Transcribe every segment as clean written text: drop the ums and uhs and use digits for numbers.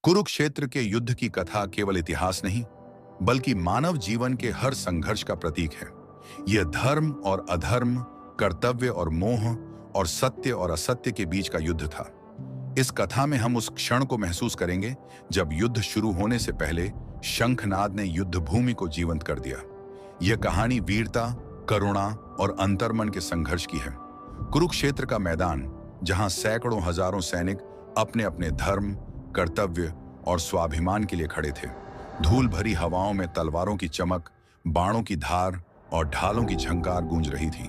कुरुक्षेत्र के युद्ध की कथा केवल इतिहास नहीं, बल्कि मानव जीवन के हर संघर्ष का प्रतीक है। यह धर्म और अधर्म, कर्तव्य और मोह, और सत्य और असत्य के बीच का युद्ध था। इस कथा में हम उस क्षण को महसूस करेंगे जब युद्ध शुरू होने से पहले शंखनाद ने युद्ध भूमि को जीवंत कर दिया। यह कहानी वीरता, करुणा और अंतर्मन के संघर्ष की है। कुरुक्षेत्र का मैदान, जहां सैकड़ों हजारों सैनिक अपने अपने धर्म, कर्तव्य और स्वाभिमान के लिए खड़े थे। धूल भरी हवाओं में तलवारों की चमक, बाणों की धार और ढालों की झंकार गूंज रही थी।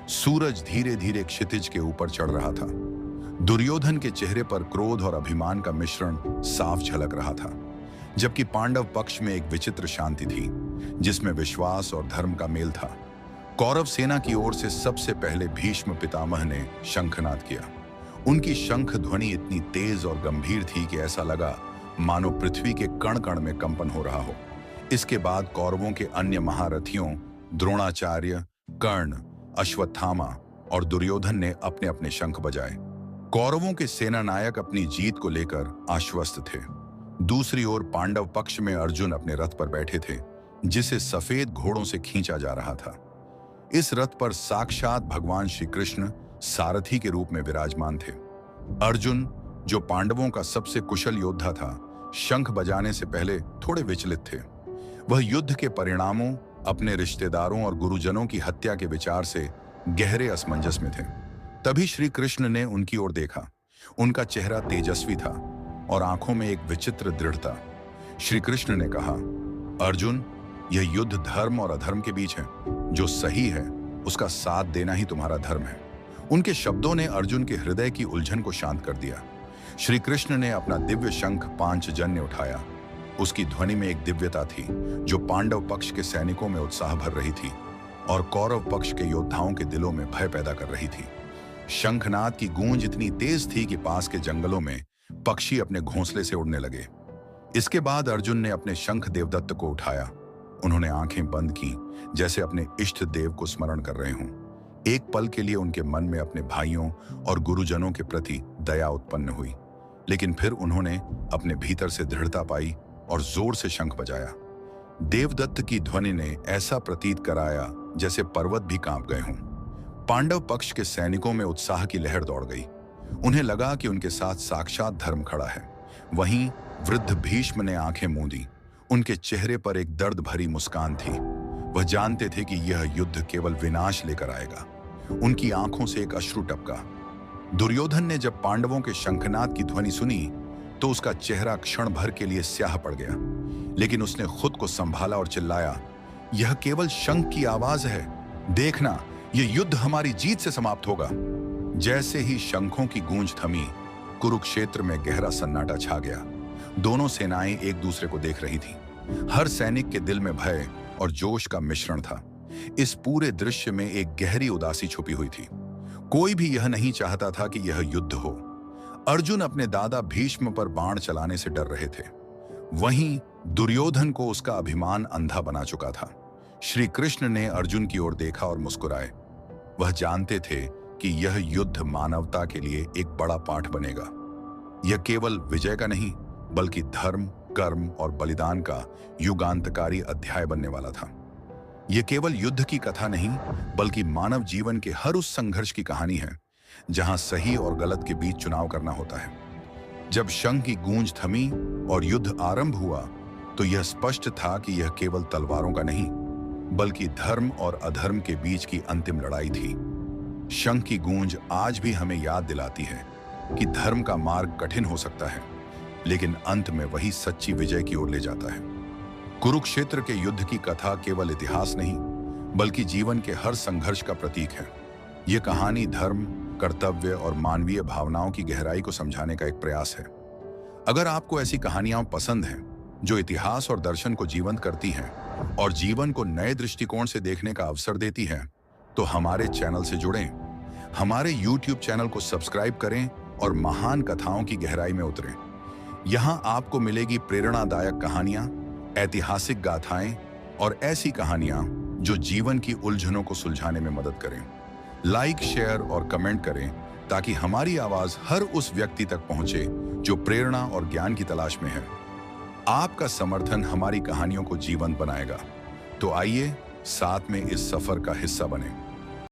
सूरज धीरे धीरे क्षितिज के ऊपर चढ़ रहा था। दुर्योधन के चेहरे पर क्रोध और अभिमान का मिश्रण साफ झलक रहा था, जबकि पांडव पक्ष में एक विचित्र शांति थी, जिसमें विश्वास और धर्म का मेल था। कौरव सेना की ओर से सबसे पहले भीष्म पितामह ने शंखनाद किया। उनकी शंख ध्वनि इतनी तेज और गंभीर थी कि ऐसा लगा मानो पृथ्वी के कण कण में कंपन हो रहा हो। इसके बाद कौरवों के अन्य महारथियों द्रोणाचार्य, कर्ण, अश्वत्थामा और दुर्योधन ने अपने अपने शंख बजाए। कौरवों के सेना नायक अपनी जीत को लेकर आश्वस्त थे। दूसरी ओर पांडव पक्ष में अर्जुन अपने रथ पर बैठे थे, जिसे सफेद घोड़ों से खींचा जा रहा था। इस रथ पर साक्षात भगवान श्री कृष्ण सारथी के रूप में विराजमान थे। अर्जुन, जो पांडवों का सबसे कुशल योद्धा था, शंख बजाने से पहले थोड़े विचलित थे। वह युद्ध के परिणामों, अपने रिश्तेदारों और गुरुजनों की हत्या के विचार से गहरे असमंजस में थे। तभी श्री कृष्ण ने उनकी ओर देखा। उनका चेहरा तेजस्वी था और आंखों में एक विचित्र दृढ़ता। श्री कृष्ण ने कहा, अर्जुन, यह युद्ध धर्म और अधर्म के बीच है। जो सही है उसका साथ देना ही तुम्हारा धर्म है। उनके शब्दों ने अर्जुन के हृदय की उलझन को शांत कर दिया। श्री कृष्ण ने अपना दिव्य शंख पांचजन्य उठाया। उसकी ध्वनि में एक दिव्यता थी जो पांडव पक्ष के सैनिकों में उत्साह भर रही थी और कौरव पक्ष के योद्धाओं के दिलों में भय पैदा कर रही थी। शंखनाद की गूंज इतनी तेज थी कि पास के जंगलों में पक्षी अपने घोंसले से उड़ने लगे। इसके बाद अर्जुन ने अपने शंख देवदत्त को उठाया। उन्होंने आंखें बंद की, जैसे अपने इष्ट देव को स्मरण कर रहे हों। एक पल के लिए उनके मन में अपने भाइयों और गुरुजनों के प्रति दया उत्पन्न हुई, लेकिन फिर उन्होंने अपने भीतर से दृढ़ता पाई और जोर से शंख बजाया। देवदत्त की ध्वनि ने ऐसा प्रतीत कराया जैसे पर्वत भी कांप गए हों। पांडव पक्ष के सैनिकों में उत्साह की लहर दौड़ गई। उन्हें लगा कि उनके साथ साक्षात धर्म खड़ा है। वहीं वृद्ध भीष्म ने आंखें मूंदी। उनके चेहरे पर एक दर्द भरी मुस्कान थी। वह जानते थे कि यह युद्ध केवल विनाश लेकर आएगा। उनकी आंखों से एक अश्रु टपका। दुर्योधन ने जब पांडवों के शंखनाद की ध्वनि सुनी तो उसका चेहरा क्षण भर के लिए स्याह पड़ गया, लेकिन उसने खुद को संभाला और चिल्लाया, यह केवल शंख की आवाज है। देखना, यह युद्ध हमारी जीत से समाप्त होगा। जैसे ही शंखों की गूंज थमी, कुरुक्षेत्र में गहरा सन्नाटा छा गया। दोनों सेनाएं एक दूसरे को देख रही थीं। हर सैनिक के दिल में भय और जोश का मिश्रण था। इस पूरे दृश्य में एक गहरी उदासी छुपी हुई थी। कोई भी यह नहीं चाहता था कि यह युद्ध हो। अर्जुन अपने दादा भीष्म पर बाण चलाने से डर रहे थे। वहीं दुर्योधन को उसका अभिमान अंधा बना चुका था। श्री कृष्ण ने अर्जुन की ओर देखा और मुस्कुराए। वह जानते थे कि यह युद्ध मानवता के लिए एक बड़ा पाठ बनेगा। यह केवल विजय का नहीं, बल्कि धर्म, कर्म और बलिदान का युगांतकारी अध्याय बनने वाला था। यह केवल युद्ध की कथा नहीं, बल्कि मानव जीवन के हर उस संघर्ष की कहानी है जहां सही और गलत के बीच चुनाव करना होता है। जब शंख की गूंज थमी और युद्ध आरंभ हुआ, तो यह स्पष्ट था कि यह केवल तलवारों का नहीं, बल्कि धर्म और अधर्म के बीच की अंतिम लड़ाई थी। शंख की गूंज आज भी हमें याद दिलाती है कि धर्म का मार्ग कठिन हो सकता है, लेकिन अंत में वही सच्ची विजय की ओर ले जाता है। कुरुक्षेत्र के युद्ध की कथा केवल इतिहास नहीं, बल्कि जीवन के हर संघर्ष का प्रतीक है। यह कहानी धर्म, कर्तव्य और मानवीय भावनाओं की गहराई को समझाने का एक प्रयास है। अगर आपको ऐसी कहानियां पसंद हैं जो इतिहास और दर्शन को जीवंत करती हैं और जीवन को नए दृष्टिकोण से देखने का अवसर देती हैं, तो हमारे चैनल से जुड़ें। हमारे YouTube चैनल को सब्सक्राइब करें और महान कथाओं की गहराई में उतरें। यहाँ आपको मिलेगी प्रेरणादायक कहानियां, ऐतिहासिक गाथाएं और ऐसी कहानियां जो जीवन की उलझनों को सुलझाने में मदद करें। लाइक, शेयर और कमेंट करें ताकि हमारी आवाज हर उस व्यक्ति तक पहुंचे जो प्रेरणा और ज्ञान की तलाश में है। आपका समर्थन हमारी कहानियों को जीवंत बनाएगा। तो आइए साथ में इस सफर का हिस्सा बने।